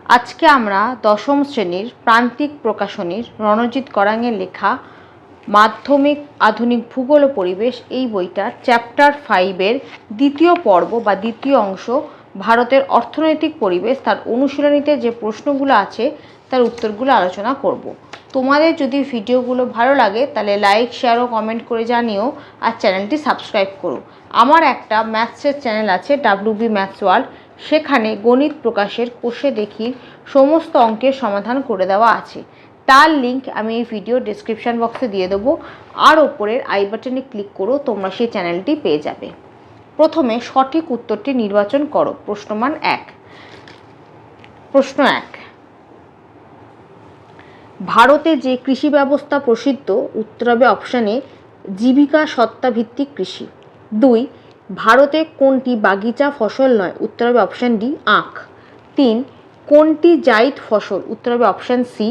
আজকে আমরা দশম শ্রেণীর প্রান্তিক প্রকাশনীর রণজিৎ গড়াঙের লেখা মাধ্যমিক আধুনিক ভূগোল ও পরিবেশ এই বইটার চ্যাপ্টার 5-এর দ্বিতীয় পর্ব বা দ্বিতীয় অংশ ভারতের অর্থনৈতিক পরিবেশ তার অনুশীলনীতে যে প্রশ্নগুলো আছে তার উত্তরগুলো আলোচনা করব। তোমাদের যদি ভিডিওগুলো ভালো লাগে তাহলে লাইক, শেয়ার ও কমেন্ট করে জানিও, আর চ্যানেলটি সাবস্ক্রাইব করো। আমার একটা ম্যাথসের চ্যানেল আছে WB ম্যাথস ওয়ার্ল্ড, সেখানে গণিত প্রকাশের কোষে দেখির সমস্ত অঙ্কের সমাধান করে দেওয়া আছে। তার লিঙ্ক আমি এই ভিডিও ডেসক্রিপশন বক্সে দিয়ে দেবো, আর ওপরের আই বাটনে ক্লিক করো, তোমরা সেই চ্যানেলটি পেয়ে যাবে। প্রথমে সঠিক উত্তরটি নির্বাচন করো। প্রশ্নমান 1। প্রশ্ন 1, ভারতে যে কৃষি ব্যবস্থা প্রসিদ্ধ? উত্তর হবে অপশান এ, জীবিকা সত্তা ভিত্তিক কৃষি। 2, ভারতে কোনটি বাগিচা ফসল নয়? উত্তর হবে অপশান ডি, আখ। 3, কোনটি জাইদ ফসল? উত্তর হবে অপশান সি,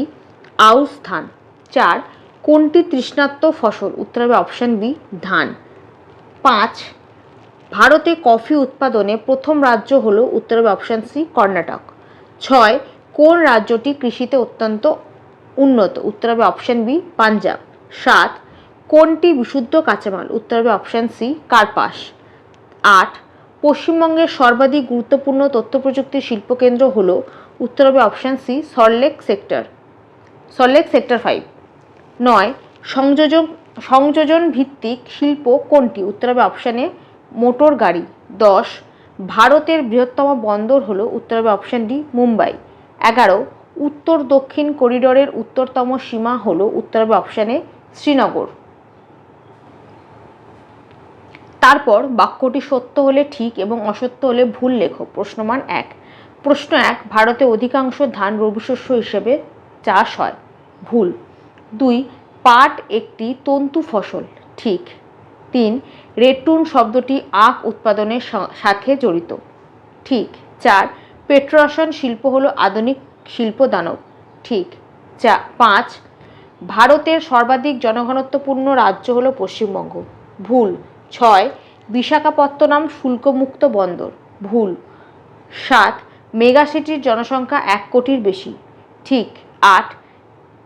আউশ ধান। 4, কোনটি তৃষ্ণার্ত ফসল? উত্তর হবে অপশান বি, ধান। 5, ভারতে কফি উৎপাদনে প্রথম রাজ্য হলো? উত্তর হবে অপশান সি, কর্ণাটক। 6, কোন রাজ্যটি কৃষিতে অত্যন্ত উন্নত? উত্তর হবে অপশান বি, পাঞ্জাব। 7, কোনটি বিশুদ্ধ কাঁচামাল? উত্তর হবে অপশান সি, কার্পাস। 8, পশ্চিমবঙ্গের সর্বাধিক গুরুত্বপূর্ণ তথ্য প্রযুক্তি শিল্পকেন্দ্র হলো? উত্তর হবে অপশান সি, সল্টলেক সেক্টর 5। 9, সংযোজন ভিত্তিক শিল্প কোনটি? উত্তর হবে অপশান এ, মোটর গাড়ি। 10, ভারতের বৃহত্তম বন্দর হলো? উত্তর হবে অপশান ডি, মুম্বাই। 11, উত্তর দক্ষিণ করিডোরের উত্তরতম সীমা হলো? উত্তর হবে অপশান এ, শ্রীনগর। তারপর বাক্যটি সত্য হলে ঠিক এবং অসত্য হলে ভুল লেখো। প্রশ্নমান 1। প্রশ্ন 1, ভারতে অধিকাংশ ধান রবি শস্য হিসেবে চাষ হয়। ভুল। 2, পাট একটি তন্তু ফসল। ঠিক। 3, রেটুন শব্দটি আখ উৎপাদনের সাথে জড়িত। ঠিক। 4, পেট্রোরসায়ন শিল্প হলো আধুনিক শিল্প দানব। ঠিক। 5, ভারতের সর্বাধিক জনঘনত্বপূর্ণ রাজ্য হলো পশ্চিমবঙ্গ। ভুল। 6, বিশাখাপত্তনম শুল্কমুক্ত বন্দর। ভুল। 7, মেগাসিটির জনসংখ্যা 1 কোটির বেশি। ঠিক। 8,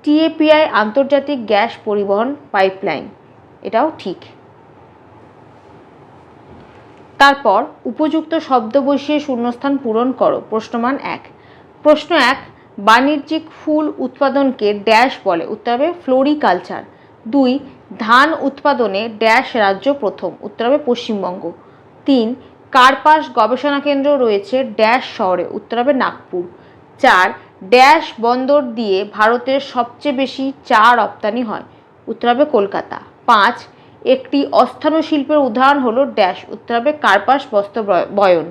TAPI আন্তর্জাতিক গ্যাস পরিবহন পাইপলাইন। এটাও ঠিক। তারপর উপযুক্ত শব্দ বসিয়ে শূন্যস্থান পূরণ করো। প্রশ্নমান 1। প্রশ্ন 1, বাণিজ্যিক ফুল উৎপাদনকে ড্যাশ বলে? উত্তর হবে ফ্লোরিকালচার। 2, ধান উৎপাদনে ড্যাশ রাজ্য প্রথম? উত্তর হবে পশ্চিমবঙ্গ। 3, কার্পাস গবেষণা কেন্দ্র রয়েছে ড্যাশ শহরে? উত্তর হবে নাগপুর। 4, ড্যাশ বন্দর দিয়ে ভারতের সবচেয়ে বেশি চা রপ্তানি হয়? উত্তর হবে কলকাতা। 5, একটি অস্থানু শিল্পের উদাহরণ হলো ড্যাশ? উত্তর হবে কার্পাস বস্ত্র বয়ন।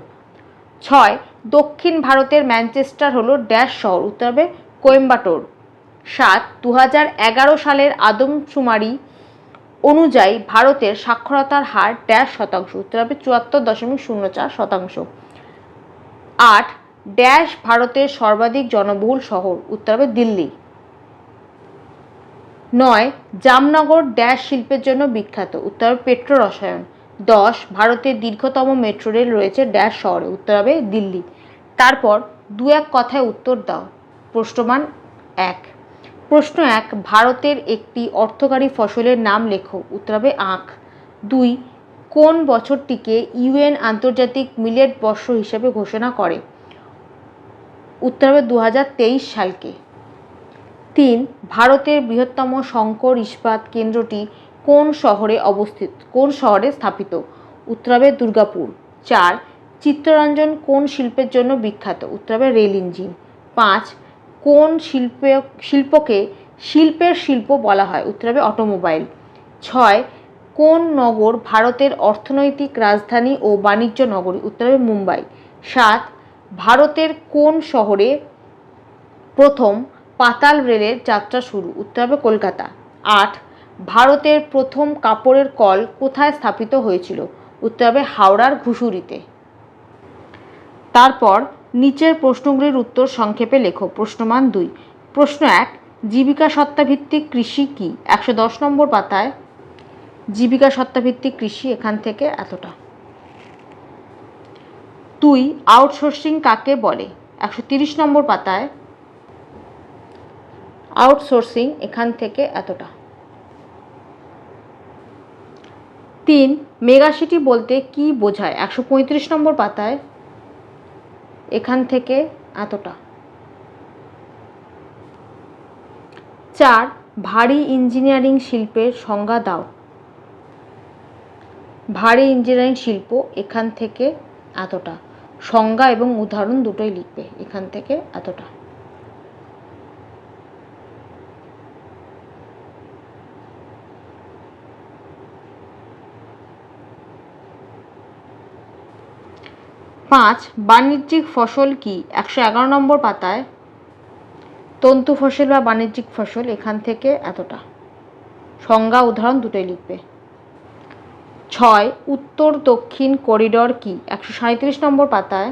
6, দক্ষিণ ভারতের ম্যানচেস্টার হলো ড্যাশ শহর? উত্তর হবে কোয়েম্বাটোর। 7, 2011 সালের আদমশুমারি অনুযায়ী ভারতের সাক্ষরতার হার ড্যাশ শতাংশ? উত্তর হবে 74.04%। 8, ড্যাশ ভারতের সর্বাধিক জনবহুল শহর? উত্তর হবে দিল্লি। 9, জামনগর ড্যাশ শিল্পের জন্য বিখ্যাত? উত্তর হবে পেট্রো রসায়ন। 10, ভারতের দীর্ঘতম মেট্রো রেল রয়েছে ড্যাশ শহরে? উত্তর হবে দিল্লি। তারপর 2-1 কথায় উত্তর দাও। প্রশ্নমান 1। প্রশ্ন 1, ভারতের একটি অর্থকারী ফসলের নাম লেখো। উত্তর হবে আখ। 2, কোন বছরটিকে UN আন্তর্জাতিক মিলেট বর্ষ হিসেবে ঘোষণা করে? উত্তর হবে 2023 সালকে। 3, ভারতের বৃহত্তম শঙ্কর ইস্পাত কেন্দ্রটি কোন শহরে স্থাপিত? উত্তর হবে দুর্গাপুর। 4, চিত্তরঞ্জন কোন শিল্পের জন্য বিখ্যাত? উত্তর হবে রেল ইঞ্জিন। 5, কোন শিল্পকে শিল্পের শিল্প বলা হয়? উত্তর হবে অটোমোবাইল। 6, কোন নগর ভারতের অর্থনৈতিক রাজধানী ও বাণিজ্য নগরী? উত্তর হবে মুম্বাই। 7, ভারতের কোন শহরে প্রথম পাতাল রেলের যাত্রা শুরু? উত্তর হবে কলকাতা। 8, ভারতের প্রথম কাপড়ের কল কোথায় স্থাপিত হয়েছিল? উত্তর হবে হাওড়ার ঘুষুরিতে। তারপর নিচের প্রশ্নগুলির উত্তর সংক্ষেপে লেখো। প্রশ্নমান 2। প্রশ্ন 1, জীবিকা সত্তাভিত্তিক কৃষি কি? 110 নম্বর পাতায় জীবিকা সত্তাভিত্তিক কৃষি, এখান থেকে এতটা। 2, আউটসোর্সিং কাকে বলে? 130 নম্বর পাতায় আউটসোর্সিং এখান থেকে এতটা। 3 মেগাসিটি বলতে কি বোঝায়? 135 নম্বর পাতায় এখান থেকে এতটা। 4 ভারী ইঞ্জিনিয়ারিং শিল্পের সংজ্ঞা দাও। ভারী ইঞ্জিনিয়ারিং শিল্প এখান থেকে এতটা। সংজ্ঞা এবং উদাহরণ দুটোই লিখবে, এখান থেকে এতটা। পাঁচ বাণিজ্যিক ফসল কি? 111 নম্বর পাতায় তন্তু ফসল বা বাণিজ্যিক ফসল এখান থেকে এতটা। সংজ্ঞা উদাহরণ দুটোই লিখবে। 6 উত্তর দক্ষিণ করিডর কি? 137 নম্বর পাতায়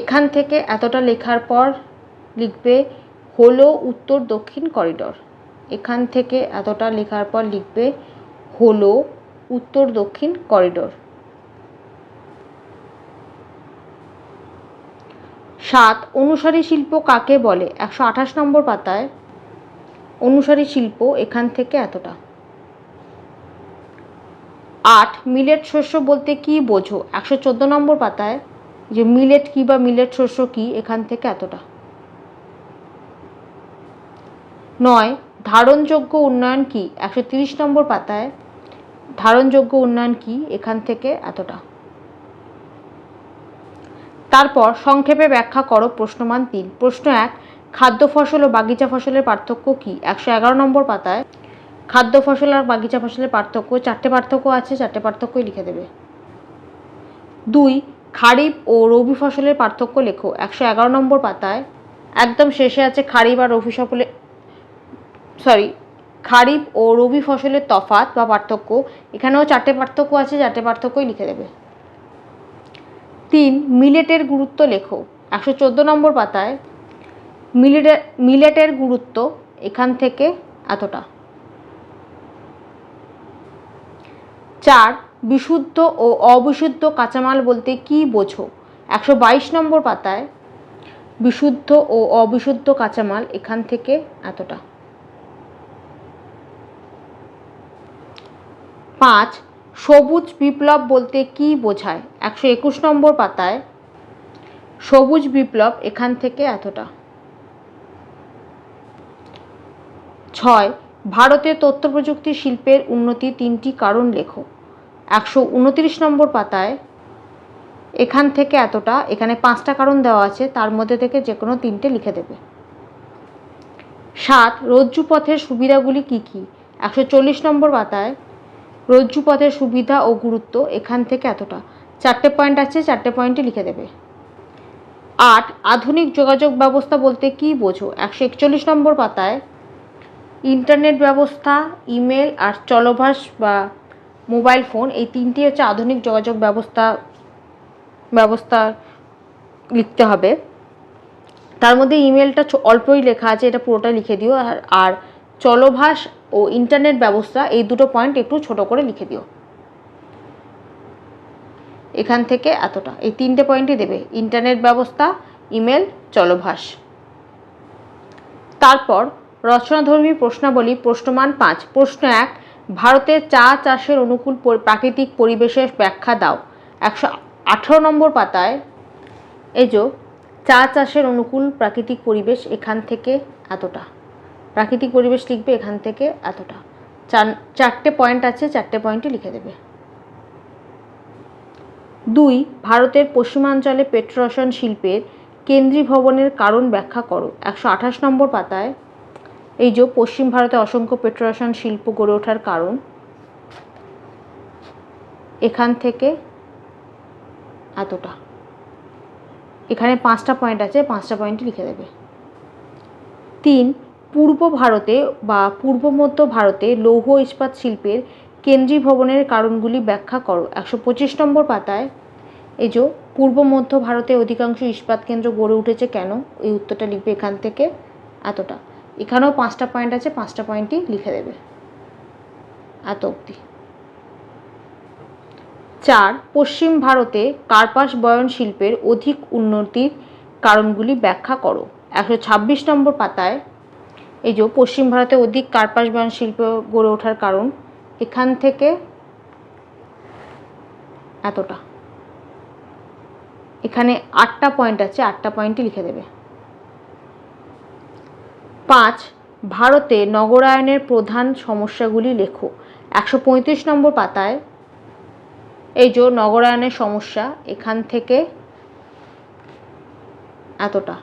এখান থেকে এতটা লেখার পর লিখবে হলো উত্তর দক্ষিণ করিডর। এখান থেকে এতটা লেখার পর লিখবে হলো উত্তর দক্ষিণ করিডর। 7 অনুসারী শিল্প কাকে বলে? 128 নম্বর পাতায় অনুসারী শিল্প এখান থেকে এতটা। 8 মিলেট শস্য বলতে কি বোঝো? 114 নম্বর পাতায় যে মিলেট কি বা মিলেট শস্য কি এখান থেকে এতটা। 9 ধারণযোগ্য উন্নয়ন কি? 130 নম্বর পাতায় ধারণযোগ্য উন্নয়ন কি এখান থেকে এতটা। তারপর সংক্ষেপে ব্যাখ্যা করো প্রশ্নমান 3। প্রশ্ন 1 খাদ্য ফসল ও বাগিচা ফসলের পার্থক্য কি? 111 নম্বর পাতায় খাদ্য ফসল আর বাগিচা ফসলের পার্থক্য, 4টে পার্থক্য আছে, 4টে পার্থক্যই লিখে দেবে। 2 খারিফ ও রবি ফসলের পার্থক্য লেখো। 111 নম্বর পাতায় একদম শেষে আছে খারিফ আর রবি ফসলের খারিফ ও রবি ফসলের তফাৎ বা পার্থক্য। এখানেও 4টে পার্থক্য আছে, 4টে পার্থক্যই লিখে দেবে। 3 মিলেটের গুরুত্ব লেখো। 114 নম্বর পাতায় মিলেটের গুরুত্ব এখান থেকে এতটা। 4 বিশুদ্ধ ও অবিশুদ্ধ কাঁচামাল বলতে কি বোঝো? 122 নম্বর পাতায় বিশুদ্ধ ও অবিশুদ্ধ কাঁচামাল এখান থেকে এতটা। 5 সবুজ বিপ্লব বলতে কি বোঝায়? 121 নম্বর পাতায় সবুজ বিপ্লব এখান থেকে এতটা। 6 ভারতের তথ্য প্রযুক্তি শিল্পের উন্নতির 3টি কারণ লেখো। 129 নম্বর পাতায় এখান থেকে এতটা। এখানে 5টা কারণ দেওয়া আছে, তার মধ্যে থেকে যে কোনো 3টে লিখে দেবে। 7 রজ্জুপথের সুবিধাগুলি কি কি? 140 নম্বর পাতায় রজ্জুপথের সুবিধা ও গুরুত্ব এখান থেকে এতটা। 4টে পয়েন্ট আছে, 4টে পয়েন্টই লিখে দেবে। 8 আধুনিক যোগাযোগ ব্যবস্থা বলতে কি বোঝো? 141 নম্বর পাতায় ইন্টারনেট ব্যবস্থা, ইমেল আর চলভাস বা মোবাইল ফোন, এই 3টি হচ্ছে আধুনিক যোগাযোগ ব্যবস্থা লিখতে হবে। তার মধ্যে ইমেলটা অল্পই লেখা আছে, এটা পুরোটা লিখে দিও। আর চলভাস ও ইন্টারনেট ব্যবস্থা এই দুটো পয়েন্ট একটু ছোট করে লিখে দিও। এখান থেকে এতটা, এই 3টে পয়েন্টই দেবে, ইন্টারনেট ব্যবস্থা, ইমেল, চলভাস। তারপর রচনাধর্মী প্রশ্নাবলী প্রশ্নমান 5। প্রশ্ন 1 ভারতের চা চাষের অনুকূল প্রাকৃতিক পরিবেশের ব্যাখ্যা দাও। 118 নম্বর পাতায় এই যে চা চাষের অনুকূল প্রাকৃতিক পরিবেশ এখান থেকে এতটা। প্রাকৃতিক পরিবেশ লিখবে এখান থেকে এতটা। 4টে পয়েন্ট আছে, 4টে পয়েন্টই লিখে দেবে। 2 ভারতের পশ্চিমাঞ্চলে পেট্রোরসায়ন শিল্পের কেন্দ্রীভবনের কারণ ব্যাখ্যা করো। 128 নম্বর পাতায় এই যে পশ্চিম ভারতে অসংখ্য পেট্রোরসায়ন শিল্প গড়ে ওঠার কারণ এখান থেকে এতটা। এখানে 5টা পয়েন্ট আছে, 5টা পয়েন্টই লিখে দেবে। 3 পূর্ব ভারতে বা পূর্ব মধ্য ভারতে লৌহ ইস্পাত শিল্পের কেন্দ্রীভবনের কারণগুলি ব্যাখ্যা করো। 125 নম্বর পাতায় এই যে পূর্ব মধ্য ভারতে অধিকাংশ ইস্পাত কেন্দ্র গড়ে উঠেছে কেন, এই উত্তরটা লিখবে এখান থেকে এতটা। এখানেও 5টা পয়েন্ট আছে, 5টা পয়েন্টই লিখে দেবে এত অবধি। 4 পশ্চিম ভারতে কার্পাস বয়ন শিল্পের অধিক উন্নতির কারণগুলি ব্যাখ্যা করো। 126 নম্বর পাতায় এই যে পশ্চিম ভারতে অধিক কার্পাস বয়ন শিল্প গড়ে ওঠার কারণ, এখান থেকে এতটা, এখানে 8টা পয়েন্ট আছে, 8টা পয়েন্টই লিখে দেবে। 5 ভারতে নগরায়নের প্রধান সমস্যাগুলি লেখো। 135 নম্বর পাতায় এই যে নগরায়নের সমস্যা, এখান থেকে এতটা,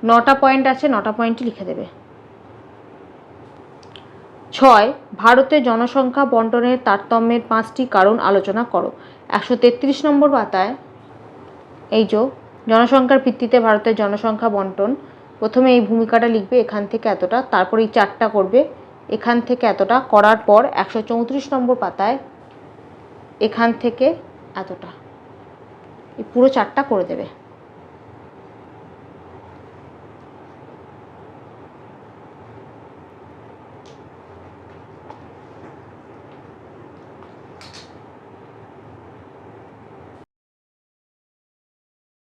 9টা পয়েন্ট আছে, 9টা পয়েন্টই লিখে দেবে। 6 ভারতে জনসংখ্যা বন্টনের তারতম্যের 5টি কারণ আলোচনা করো। 133 নম্বর পাতায় এই যে জনসংখ্যার ভিত্তিতে ভারতের জনসংখ্যা বন্টন, প্রথমে এই ভূমিকাটা লিখবে, এখান থেকে এতটা, তারপর এই 4টা করবে, এখান থেকে এতটা করার পর 134 নম্বর পাতায় এখান থেকে এতটা, এই পুরো 4টা করে দেবে।